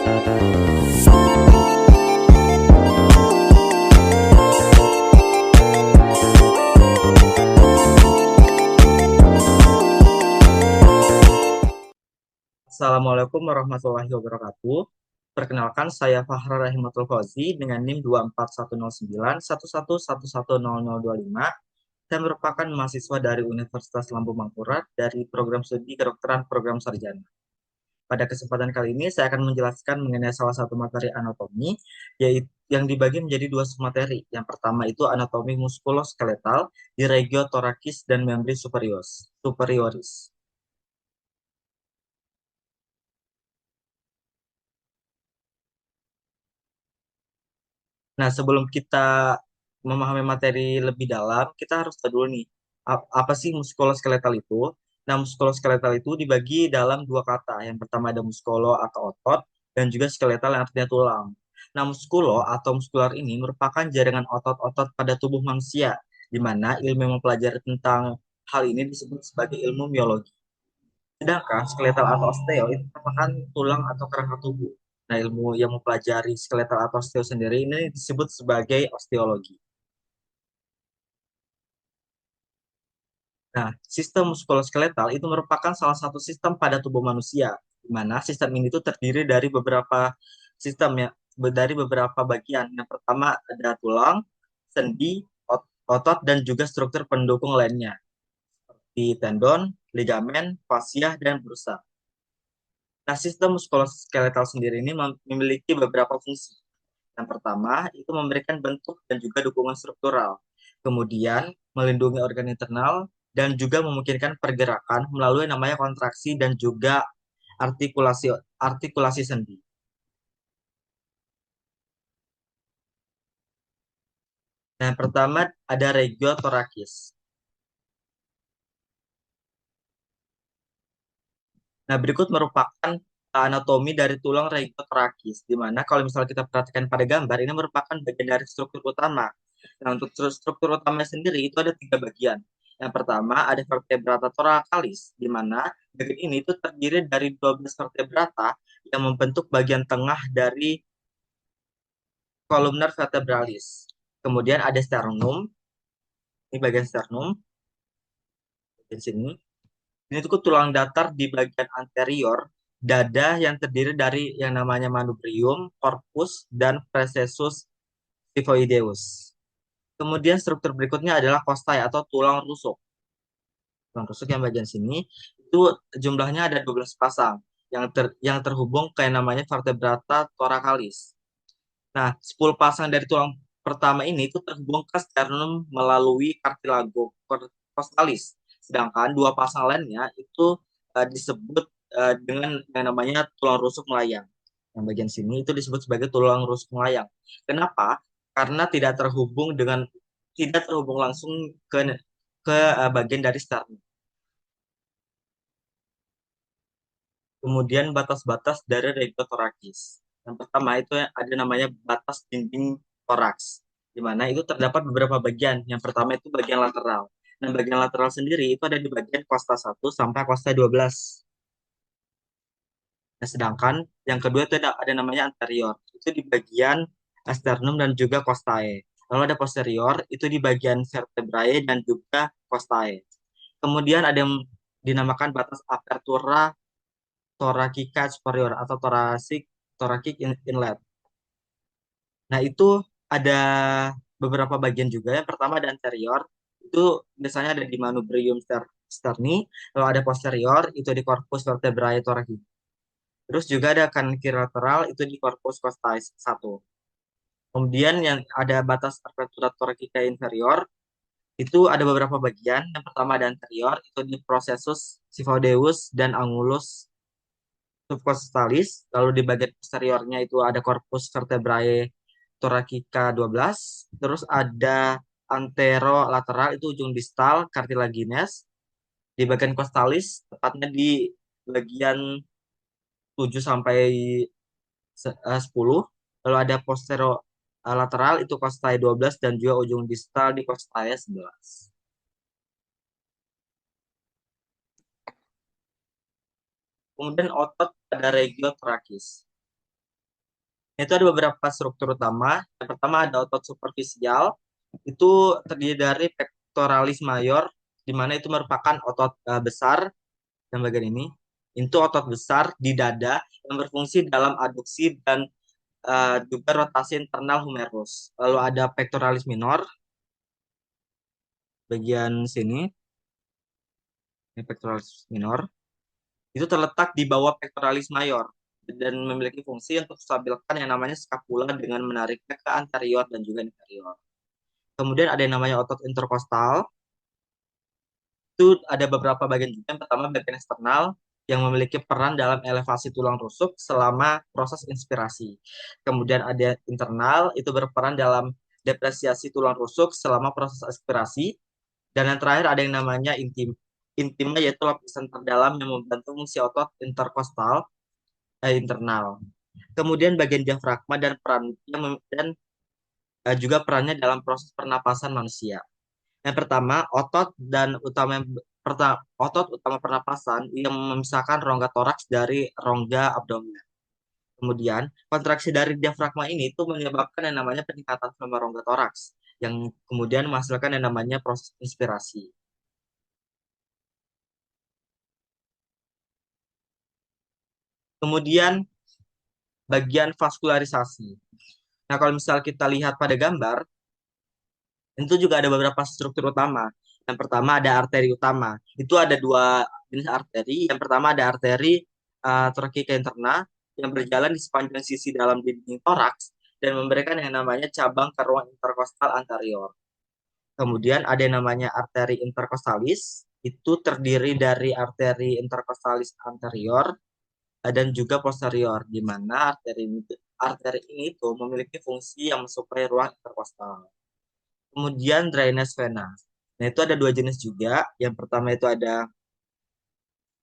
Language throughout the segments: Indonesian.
Assalamualaikum warahmatullahi wabarakatuh. Perkenalkan, saya Fahra Rahimatul Fauzi dengan NIM 2410911110025. Saya merupakan mahasiswa dari Universitas Lambung Mangkurat dari program studi kedokteran program sarjana. Pada kesempatan kali ini, saya akan menjelaskan mengenai salah satu materi anatomi, yaitu yang dibagi menjadi dua submateri. Yang pertama itu anatomi muskuloskeletal di regio thoracis dan membran superioris. Nah, sebelum kita memahami materi lebih dalam, kita harus tahu dulu nih, apa sih muskuloskeletal itu? Nah, muskuloskeletal itu dibagi dalam dua kata. Yang pertama ada muskolo atau otot, dan juga skeletal yang artinya tulang. Nah, muskulo atau muskular ini merupakan jaringan otot-otot pada tubuh manusia, di mana ilmu yang mempelajari tentang hal ini disebut sebagai ilmu biologi. Sedangkan skeletal atau osteo itu merupakan tulang atau kerangka tubuh. Nah, ilmu yang mempelajari skeletal atau osteo sendiri ini disebut sebagai osteologi. Nah, sistem muskuloskeletal itu merupakan salah satu sistem pada tubuh manusia, di mana sistem ini tuh terdiri dari beberapa sistem ya, dari beberapa bagian. Yang pertama ada tulang, sendi, otot, dan juga struktur pendukung lainnya, di tendon, ligamen, fascia, dan bursa. Nah, sistem muskuloskeletal sendiri ini memiliki beberapa fungsi. Yang pertama, itu memberikan bentuk dan juga dukungan struktural. Kemudian, melindungi organ internal dan juga memungkinkan pergerakan melalui namanya kontraksi dan juga artikulasi artikulasi sendi. Nah, yang pertama ada regio thoracis. Nah, berikut merupakan anatomi dari tulang regio thoracis, di mana kalau misalnya kita perhatikan pada gambar, ini merupakan bagian dari struktur utama. Nah, untuk struktur utama sendiri itu ada tiga bagian. Yang pertama ada vertebrata thoracalis, di mana bagian ini itu terdiri dari 12 vertebrata yang membentuk bagian tengah dari columnar vertebralis. Kemudian ada sternum, ini bagian sternum, di sini. Ini tuh tulang datar di bagian anterior dada yang terdiri dari yang namanya manubrium, corpus, dan processus xiphoideus. Kemudian struktur berikutnya adalah costai atau tulang rusuk. Tulang rusuk yang bagian sini itu jumlahnya ada 12 pasang yang terhubung ke yang namanya vertebrata thoracalis. Nah, 10 pasang dari tulang pertama ini itu terhubung ke sternum melalui cartilago costalis. Sedangkan dua pasang lainnya itu disebut dengan yang namanya tulang rusuk melayang. Yang bagian sini itu disebut sebagai tulang rusuk melayang. Kenapa? Karena tidak terhubung langsung ke bagian dari sternum. Kemudian batas-batas dari regiotorakis. Yang pertama itu ada namanya batas dinding toraks, di mana itu terdapat beberapa bagian. Yang pertama itu bagian lateral. Nah, bagian lateral sendiri itu ada di bagian kosta 1 sampai kosta 12. Nah, sedangkan yang kedua itu ada namanya anterior. Itu di bagian sternum dan juga costae. Lalu ada posterior, itu di bagian vertebrae dan juga costae. Kemudian ada yang dinamakan batas apertura thoracica superior atau thoracic inlet. Nah, itu ada beberapa bagian juga. Yang pertama ada anterior, itu biasanya ada di manubrium sterni, lalu ada posterior, itu di corpus vertebrae thoracic. Terus juga ada kanan kiri lateral, itu di corpus costae 1. Kemudian yang ada batas apertura thoracica inferior, itu ada beberapa bagian. Yang pertama ada anterior, itu di processus xiphoideus dan angulus subcostalis, lalu di bagian posteriornya itu ada corpus vertebrae thoracica 12, terus ada anterolateral itu ujung distal cartilaginous, di bagian costalis tepatnya di bagian 7 sampai 10, lalu ada posterolateral itu costae 12 dan juga ujung distal di costae 11. Kemudian otot pada regio thoracis. Itu ada beberapa struktur utama. Yang pertama ada otot superficial, itu terdiri dari pectoralis major, di mana itu merupakan otot besar yang bagian ini. Itu otot besar di dada yang berfungsi dalam aduksi dan juga rotasi internal humerus. Lalu ada pectoralis minor, bagian sini, ini pectoralis minor, itu terletak di bawah pectoralis major dan memiliki fungsi untuk stabilkan yang namanya scapula dengan menariknya ke anterior dan juga inferior. Kemudian ada yang namanya otot interkostal, itu ada beberapa bagian juga. Yang pertama bagian eksternal yang memiliki peran dalam elevasi tulang rusuk selama proses inspirasi. Kemudian ada internal, itu berperan dalam depresiasi tulang rusuk selama proses aspirasi. Dan yang terakhir ada yang namanya intim. Intima yaitu lapisan terdalam yang membantu fungsi otot interkostal internal. Kemudian bagian diafragma dan juga perannya dalam proses pernapasan manusia. Yang pertama, otot utama pernapasan yang memisahkan rongga toraks dari rongga abdomen. Kemudian, kontraksi dari diafragma ini itu menyebabkan yang namanya peningkatan volume rongga toraks, yang kemudian menghasilkan yang namanya proses inspirasi. Kemudian, bagian vaskularisasi. Nah, kalau misal kita lihat pada gambar, itu juga ada beberapa struktur utama. Yang pertama ada arteri utama. Itu ada dua jenis arteri. Yang pertama ada arteri trakea interna yang berjalan di sepanjang sisi dalam dinding toraks dan memberikan yang namanya cabang ke ruang interkostal anterior. Kemudian ada yang namanya arteri interkostalis. Itu terdiri dari arteri interkostalis anterior dan juga posterior, di mana arteri ini itu memiliki fungsi yang mensuplai ruang interkostal. Kemudian drainase vena. Nah, itu ada dua jenis juga. Yang pertama itu ada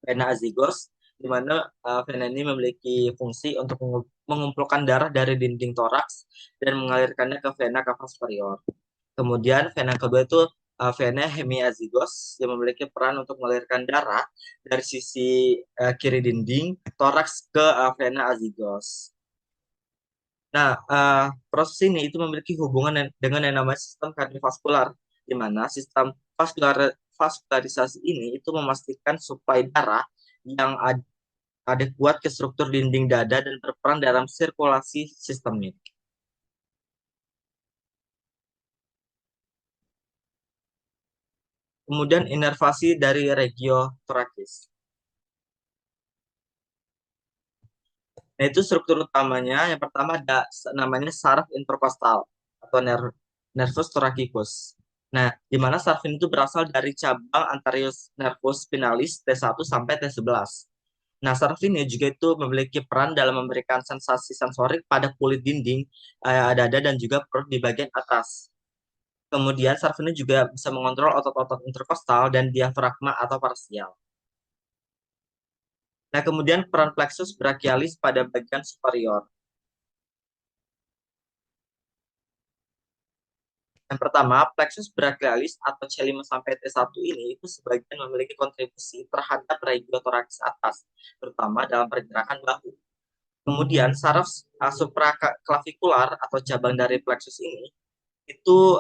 vena azygos, di mana vena ini memiliki fungsi untuk mengumpulkan darah dari dinding toraks dan mengalirkannya ke vena cava superior. Kemudian vena kedua itu vena hemiazygos yang memiliki peran untuk mengalirkan darah dari sisi kiri dinding toraks ke vena azygos. Nah, proses ini itu memiliki hubungan dengan yang namanya sistem kardiovaskular, di mana sistem vaskularisasi ini itu memastikan suplai darah yang adekuat ke struktur dinding dada dan berperan dalam sirkulasi sistemik. Kemudian inervasi dari regiotorakis. Nah, itu struktur utamanya. Yang pertama ada namanya saraf interkostal atau nervus thoracicus. Nah, di mana saraf ini itu berasal dari cabang anterior nervus spinalis T1 sampai T11. Nah, saraf ini juga itu memiliki peran dalam memberikan sensasi sensorik pada kulit dinding, dada, dan juga perut di bagian atas. Kemudian, saraf ini juga bisa mengontrol otot-otot interkostal dan diafragma atau parsial. Nah, kemudian peran plexus brachialis pada bagian superior. Yang pertama, plexus brachialis atau C5 sampai T1 ini itu sebagian memiliki kontribusi terhadap regiotorax atas, terutama dalam pergerakan bahu. Kemudian saraf supraclavicular atau cabang dari plexus ini itu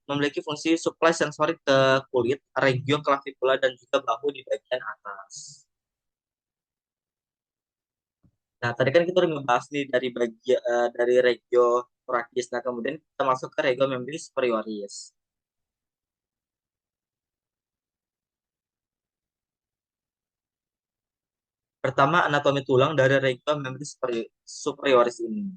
memiliki fungsi suplai sensorik ke kulit, regio clavicula dan juga bahu di bagian atas. Nah, tadi kan kita udah ngebahas nih dari regio thoracis. Nah, kemudian kita masuk ke regio membris superioris. Pertama, anatomi tulang dari regio membris superioris ini.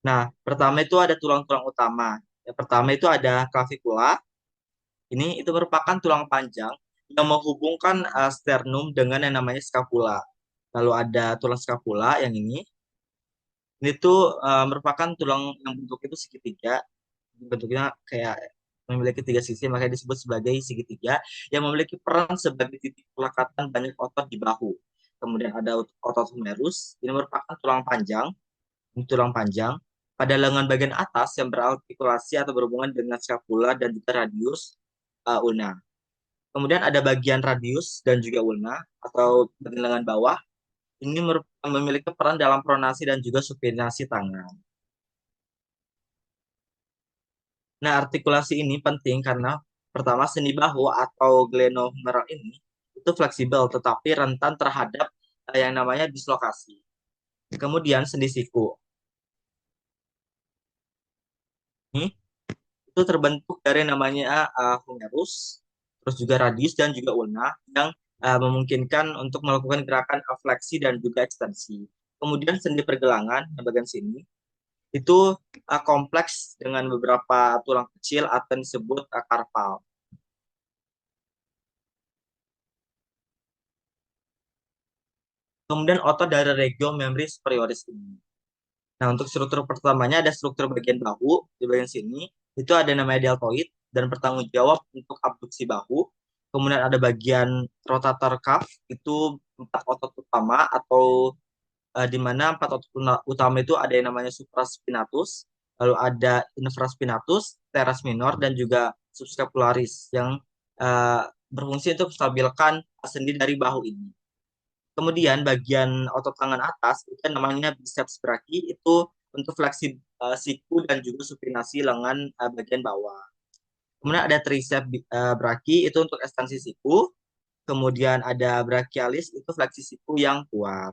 Nah, pertama itu ada tulang-tulang utama. Yang pertama itu ada clavicula. Ini itu merupakan tulang panjang yang menghubungkan sternum dengan yang namanya scapula. Lalu ada tulang scapula yang ini. Ini tuh merupakan tulang yang bentuk itu segitiga. Bentuknya kayak memiliki tiga sisi, makanya disebut sebagai segitiga, yang memiliki peran sebagai titik pelekatan banyak otot di bahu. Kemudian ada otot humerus, ini merupakan tulang panjang, ini tulang panjang pada lengan bagian atas yang berartikulasi atau berhubungan dengan scapula dan juga radius ulna. Kemudian ada bagian radius dan juga ulna atau bagian lengan bawah. ini memiliki peran dalam pronasi dan juga supinasi tangan. Nah, artikulasi ini penting karena pertama sendi bahu atau glenohumeral ini itu fleksibel tetapi rentan terhadap yang namanya dislokasi. Kemudian sendi siku ini itu terbentuk dari namanya humerus, terus juga radius dan juga ulna yang memungkinkan untuk melakukan gerakan fleksi dan juga ekstensi. Kemudian sendi pergelangan yang bagian sini itu kompleks dengan beberapa tulang kecil atau yang disebut karpal. Kemudian otot dari regio membri superioris ini. Nah, untuk struktur pertamanya ada struktur bagian bahu di bagian sini. Itu ada namanya deltoid dan bertanggung jawab untuk abduksi bahu. Kemudian ada bagian rotator cuff, itu empat otot utama atau di mana empat otot utama itu ada yang namanya supraspinatus, lalu ada infraspinatus, teres minor, dan juga subscapularis yang uh, berfungsi untuk menstabilkan sendi dari bahu ini. Kemudian bagian otot tangan atas itu namanya biceps brachii itu untuk fleksi siku dan juga supinasi lengan bagian bawah. Kemudian ada triceps brachii itu untuk ekstensi siku. Kemudian ada brachialis itu fleksi siku yang kuat.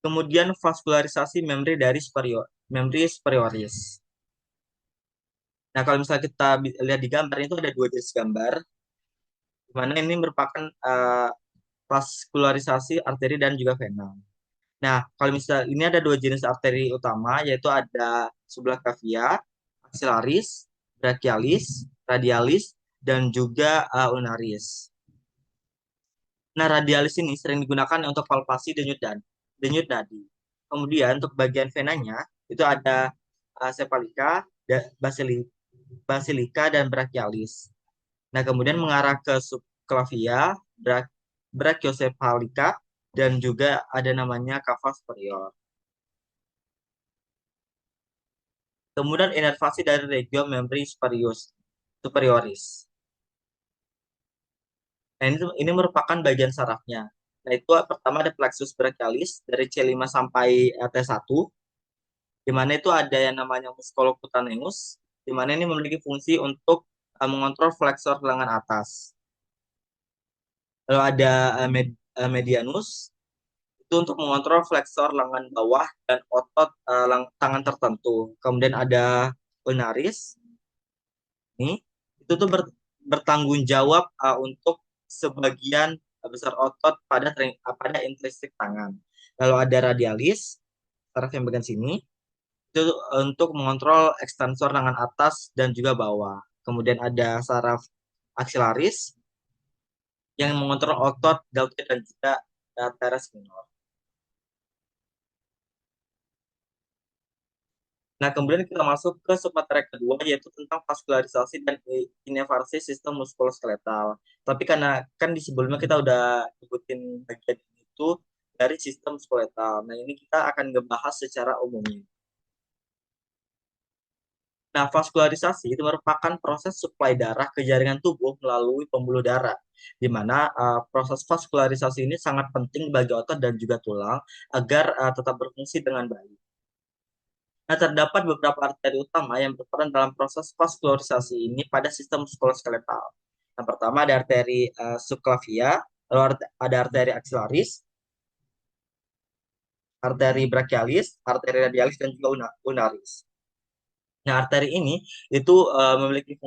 Kemudian vaskularisasi membri superioris. Nah, kalau misalnya kita lihat di gambar itu ada dua jenis gambar, di mana ini merupakan vaskularisasi arteri dan juga vena. Nah, kalau misalnya ini ada dua jenis arteri utama, yaitu ada subclavia, axillaris, brachialis, radialis, dan juga ulnaris. Nah, radialis ini sering digunakan untuk palpasi denyut nadi. Kemudian untuk bagian venanya itu ada sepalika, basilika, dan brachialis. Nah, kemudian mengarah ke subclavia, brachiocephalika, dan juga ada namanya cava superior. Kemudian inervasi dari regio membri superioris. Nah, ini merupakan bagian sarafnya. Nah, itu pertama ada plexus brachialis dari C5 sampai T1, di mana itu ada yang namanya musculocutaneus, di mana ini memiliki fungsi untuk mengontrol flexor lengan atas. Lalu ada medianus, itu untuk mengontrol flexor lengan bawah dan otot tangan tertentu. Kemudian ada ulnaris, ini itu tuh bertanggung jawab untuk sebagian besar otot pada intrinsik tangan. Lalu ada radialis, saraf yang bagian sini, itu untuk mengontrol ekstensor lengan atas dan juga bawah. Kemudian ada saraf axillaris yang mengontrol otot deltoid dan juga teres minor. Nah, kemudian kita masuk ke submateri kedua, yaitu tentang vaskularisasi dan inervasi sistem muskuloskeletal. Tapi karena kan di sebelumnya kita udah sebutin bagian itu dari sistem muskuloskeletal. Nah, ini kita akan ngebahas secara umumnya. Nah, vaskularisasi itu merupakan proses suplai darah ke jaringan tubuh melalui pembuluh darah, di mana proses vaskularisasi ini sangat penting bagi otot dan juga tulang agar tetap berfungsi dengan baik. Nah, terdapat beberapa arteri utama yang berperan dalam proses vaskularisasi ini pada sistem muskuloskeletal. Yang pertama ada arteri subclavia, lalu ada arteri axillaris, arteri brachialis, arteri radialis, dan juga ulnaris. Nah, arteri ini itu memiliki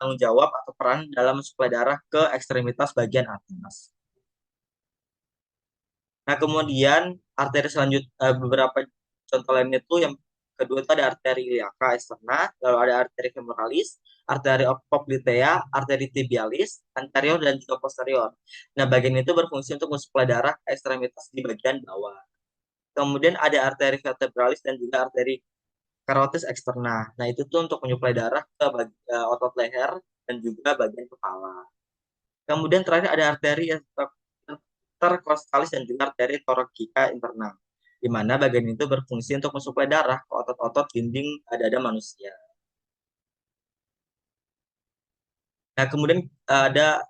tanggung jawab atau peran dalam mensuplai darah ke ekstremitas bagian atas. Nah, kemudian arteri beberapa contoh lainnya itu yang kedua itu ada arteri iliaca externa, lalu ada arteri femoralis, arteri poplitea, arteri tibialis, anterior dan juga posterior. Nah, bagian itu berfungsi untuk mensuplai darah ke ekstremitas di bagian bawah. Kemudian ada arteri vertebralis dan juga arteri karotis eksterna. Nah, itu tuh untuk menyuplai darah ke otot leher dan juga bagian kepala. Kemudian terakhir ada arteri interkostalis dan juga arteri toracika interna, di mana bagian itu berfungsi untuk mensuplai darah ke otot-otot dinding dada manusia. Nah, kemudian ada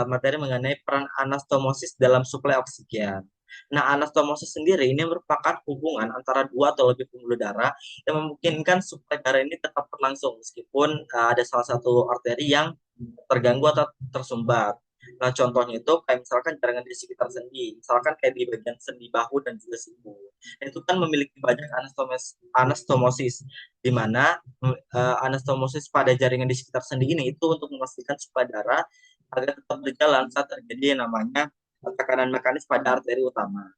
materi mengenai peran anastomosis dalam suplai oksigen. Nah, anastomosis sendiri ini merupakan hubungan antara dua atau lebih pembuluh darah yang memungkinkan suplai darah ini tetap berlangsung meskipun ada salah satu arteri yang terganggu atau tersumbat. Nah, contohnya itu kayak misalkan jaringan di sekitar sendi, misalkan kayak di bagian sendi bahu dan juga siku. Nah, itu kan memiliki banyak anastomosis, di mana anastomosis pada jaringan di sekitar sendi ini itu untuk memastikan supaya darah agar tetap berjalan saat terjadi yang namanya tekanan mekanis pada arteri utama.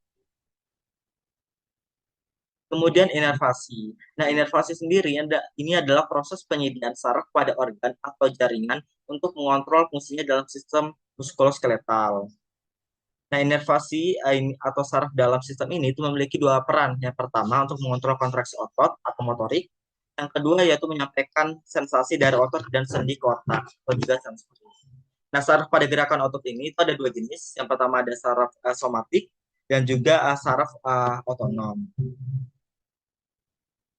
Kemudian inervasi. Nah, inervasi sendiri ini adalah proses penyediaan saraf pada organ atau jaringan untuk mengontrol fungsinya dalam sistem muskuloskeletal. Nah, inervasi atau saraf dalam sistem ini itu memiliki dua peran. Yang pertama untuk mengontrol kontraksi otot atau motorik. Yang kedua yaitu menyampaikan sensasi dari otot dan sendi ke otak atau juga sensori. Nah, saraf pada gerakan otot ini itu ada dua jenis. Yang pertama ada saraf somatik dan juga saraf otonom.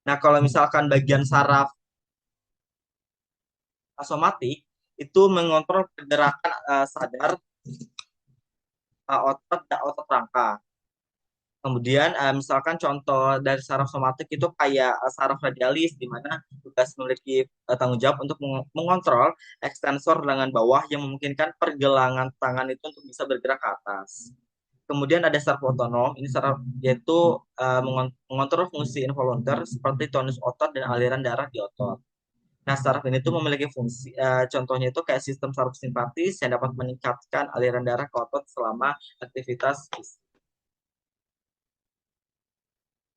Nah, kalau misalkan bagian saraf somatik itu mengontrol pergerakan sadar otot dan otot rangka. Kemudian misalkan contoh dari saraf somatik itu kayak saraf radialis di mana tugas memiliki tanggung jawab untuk mengontrol ekstensor lengan bawah yang memungkinkan pergelangan tangan itu untuk bisa bergerak ke atas. Kemudian ada saraf otonom, ini saraf yaitu mengontrol fungsi involunter seperti tonus otot dan aliran darah di otot. Nah, saraf ini tuh memiliki fungsi, contohnya itu kayak sistem saraf simpatis yang dapat meningkatkan aliran darah ke otot selama aktivitas fisik.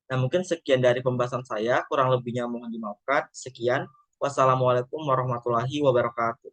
Nah, mungkin sekian dari pembahasan saya, kurang lebihnya mohon dimaafkan. Sekian, wassalamualaikum warahmatullahi wabarakatuh.